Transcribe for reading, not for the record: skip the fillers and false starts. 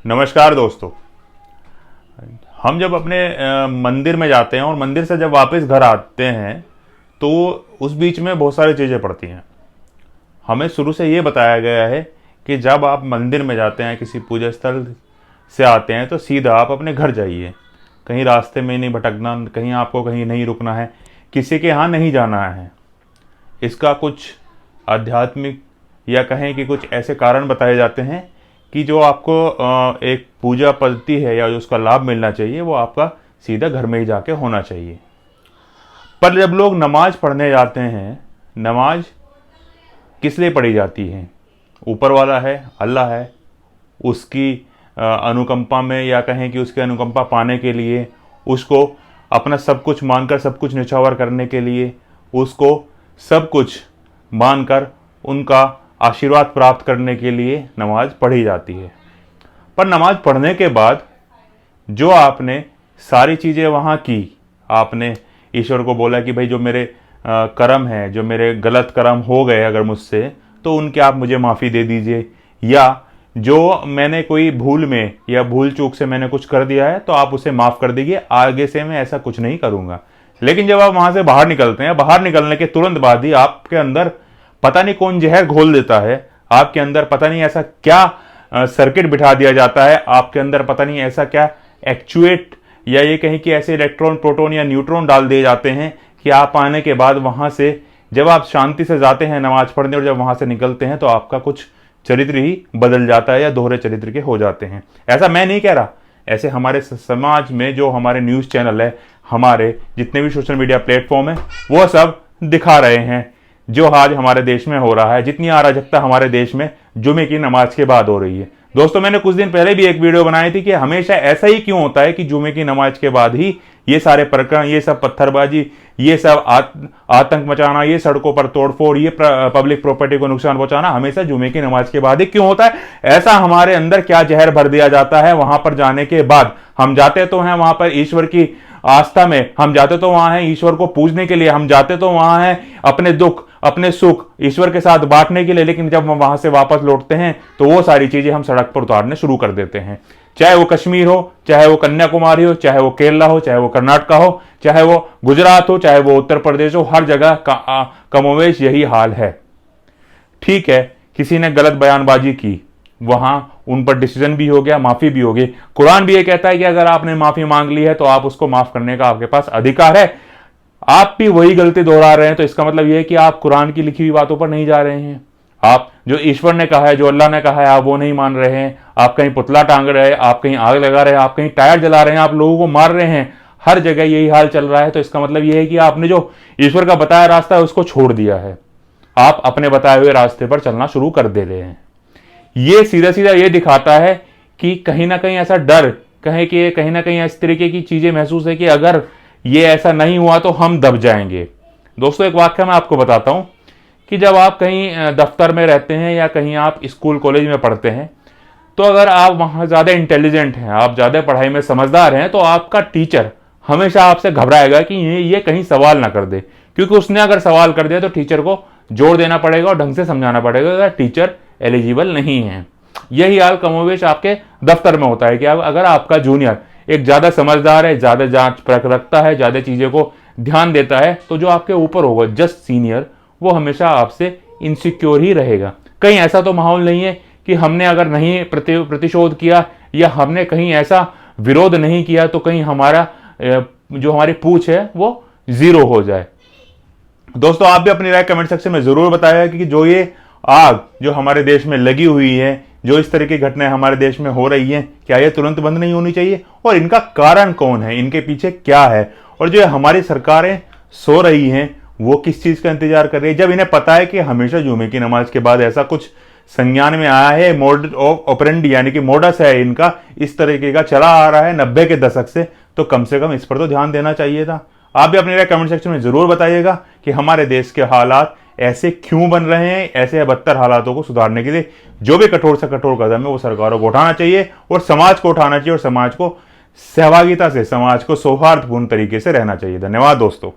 नमस्कार दोस्तों। हम जब अपने मंदिर में जाते हैं और मंदिर से जब वापस घर आते हैं तो उस बीच में बहुत सारी चीज़ें पड़ती हैं। हमें शुरू से ये बताया गया है कि जब आप मंदिर में जाते हैं, किसी पूजा स्थल से आते हैं, तो सीधा आप अपने घर जाइए। कहीं रास्ते में नहीं भटकना, कहीं आपको कहीं नहीं रुकना है, किसी के यहाँ नहीं जाना है। इसका कुछ आध्यात्मिक या कहें कि कुछ ऐसे कारण बताए जाते हैं कि जो आपको एक पूजा पद्धति है या जो उसका लाभ मिलना चाहिए वो आपका सीधा घर में ही जाके होना चाहिए। पर जब लोग नमाज पढ़ने जाते हैं, नमाज किस लिए पढ़ी जाती है? ऊपर वाला है, अल्लाह है, उसकी अनुकंपा में या कहें कि उसकी अनुकंपा पाने के लिए, उसको अपना सब कुछ मानकर सब कुछ निछावर करने के लिए, उसको सब कुछ मानकर उनका आशीर्वाद प्राप्त करने के लिए नमाज पढ़ी जाती है। पर नमाज पढ़ने के बाद जो आपने सारी चीज़ें वहाँ की, आपने ईश्वर को बोला कि भाई जो मेरे कर्म हैं, जो मेरे गलत कर्म हो गए अगर मुझसे, तो उनके आप मुझे माफ़ी दे दीजिए, या जो मैंने कोई भूल में या भूल चूक से मैंने कुछ कर दिया है तो आप उसे माफ़ कर दीजिए, आगे से मैं ऐसा कुछ नहीं करूँगा। लेकिन जब आप वहाँ से बाहर निकलते हैं, बाहर निकलने के तुरंत बाद ही आपके अंदर पता नहीं कौन जहर घोल देता है, आपके अंदर पता नहीं ऐसा क्या सर्किट बिठा दिया जाता है, आपके अंदर पता नहीं ऐसा क्या एक्चुएट या ये कहीं कि ऐसे इलेक्ट्रॉन, प्रोटॉन या न्यूट्रॉन डाल दिए जाते हैं कि आप आने के बाद वहां से जब आप शांति से जाते हैं नमाज पढ़ने और जब वहां से निकलते हैं तो आपका कुछ चरित्र ही बदल जाता है या दोहरे चरित्र के हो जाते हैं। ऐसा मैं नहीं कह रहा, ऐसे हमारे समाज में जो हमारे न्यूज़ चैनल है, हमारे जितने भी सोशल मीडिया प्लेटफॉर्म है, वो सब दिखा रहे हैं जो आज हमारे देश में हो रहा है। जितनी अराजकता हमारे देश में जुमे की नमाज के बाद हो रही है। दोस्तों, मैंने कुछ दिन पहले भी एक वीडियो बनाई थी कि हमेशा ऐसा ही क्यों होता है कि जुमे की नमाज के बाद ही ये सारे प्रकरण, ये सब पत्थरबाजी, ये सब आतंक मचाना, ये सड़कों पर तोड़फोड़, ये पब्लिक प्रॉपर्टी को नुकसान पहुंचाना हमेशा जुमे की नमाज के बाद ही क्यों होता है? ऐसा हमारे अंदर क्या जहर भर दिया जाता है? वहां पर जाने के बाद हम जाते तो हैं वहां पर ईश्वर की आस्था में, हम जाते तो वहां हैं ईश्वर को पूजने के लिए, हम जाते तो वहां हैं अपने दुख अपने सुख ईश्वर के साथ बांटने के लिए, लेकिन जब हम वहां से वापस लौटते हैं तो वो सारी चीजें हम सड़क पर उतारने शुरू कर देते हैं। चाहे वो कश्मीर हो, चाहे वो कन्याकुमारी हो, चाहे वो केरला हो, चाहे वो कर्नाटक हो, चाहे वो गुजरात हो, चाहे वो उत्तर प्रदेश हो, हर जगह कमोवेश यही हाल है। ठीक है, किसी ने गलत बयानबाजी की, वहां उन पर डिसीजन भी हो गया, माफी भी हो गई। कुरान भी ये कहता है कि अगर आपने माफी मांग ली है तो आप उसको माफ करने का आपके पास अधिकार है। आप भी वही गलती दोहरा रहे हैं तो इसका मतलब यह है कि आप कुरान की लिखी हुई बातों पर नहीं जा रहे हैं। आप जो ईश्वर ने कहा है, जो अल्लाह ने कहा है, आप वो नहीं मान रहे हैं। आप कहीं पुतला टांग रहे हैं, आप कहीं आग लगा रहे हैं, आप कहीं टायर जला रहे हैं, आप लोगों को मार रहे हैं। हर जगह यही हाल चल रहा है। तो इसका मतलब यह है कि आपने जो ईश्वर का बताया रास्ता है उसको छोड़ दिया है, आप अपने बताए हुए रास्ते पर चलना शुरू कर दे रहे हैं। ये सीधा सीधा ये दिखाता है कि कहीं ना कहीं ऐसा डर, कहें कि कहीं ना कहीं इस तरीके की चीजें महसूस है कि अगर ये ऐसा नहीं हुआ तो हम दब जाएंगे। दोस्तों, एक वाक्य मैं आपको बताता हूं कि जब आप कहीं दफ्तर में रहते हैं या कहीं आप स्कूल कॉलेज में पढ़ते हैं, तो अगर आप वहां ज्यादा इंटेलिजेंट हैं, आप ज्यादा पढ़ाई में समझदार हैं, तो आपका टीचर हमेशा आपसे घबराएगा कि ये कहीं सवाल ना कर दे, क्योंकि उसने अगर सवाल कर दिया तो टीचर को जोर देना पड़ेगा और ढंग से समझाना पड़ेगा, टीचर एलिजिबल नहीं है। यही हाल कमोवेश आपके दफ्तर में होता है कि अगर आपका जूनियर एक ज्यादा समझदार है, ज्यादा जांच परख रखता है, ज्यादा चीजें को ध्यान देता है, तो जो आपके ऊपर होगा जस्ट सीनियर, वो हमेशा आपसे इनसिक्योर ही रहेगा। कहीं ऐसा तो माहौल नहीं है कि हमने अगर नहीं प्रतिशोध किया या हमने कहीं ऐसा विरोध नहीं किया तो कहीं हमारा जो हमारी पूछ है वो जीरो हो जाए। दोस्तों, आप भी अपनी राय कमेंट सेक्शन में जरूर बताइए कि जो ये आग जो हमारे देश में लगी हुई है, जो इस तरह की घटनाएं हमारे देश में हो रही हैं, क्या ये तुरंत बंद नहीं होनी चाहिए? और इनका कारण कौन है, इनके पीछे क्या है? और जो हमारी सरकारें सो रही हैं वो किस चीज का इंतजार कर रही है, जब इन्हें पता है कि हमेशा जुमे की नमाज के बाद ऐसा कुछ संज्ञान में आया है, मोड ऑपरेंडी यानी कि मोडस है इनका, इस तरीके का चला आ रहा है 90 के दशक से, तो कम से कम इस पर तो ध्यान देना चाहिए था। आप भी अपनी राय कमेंट सेक्शन में जरूर बताइएगा कि हमारे देश के हालात ऐसे क्यों बन रहे हैं। ऐसे बदतर हालातों को सुधारने के लिए जो भी कठोर से कठोर कदम है वो सरकारों को उठाना चाहिए और समाज को उठाना चाहिए और समाज को सहभागिता से, समाज को सौहार्दपूर्ण तरीके से रहना चाहिए। धन्यवाद दोस्तों।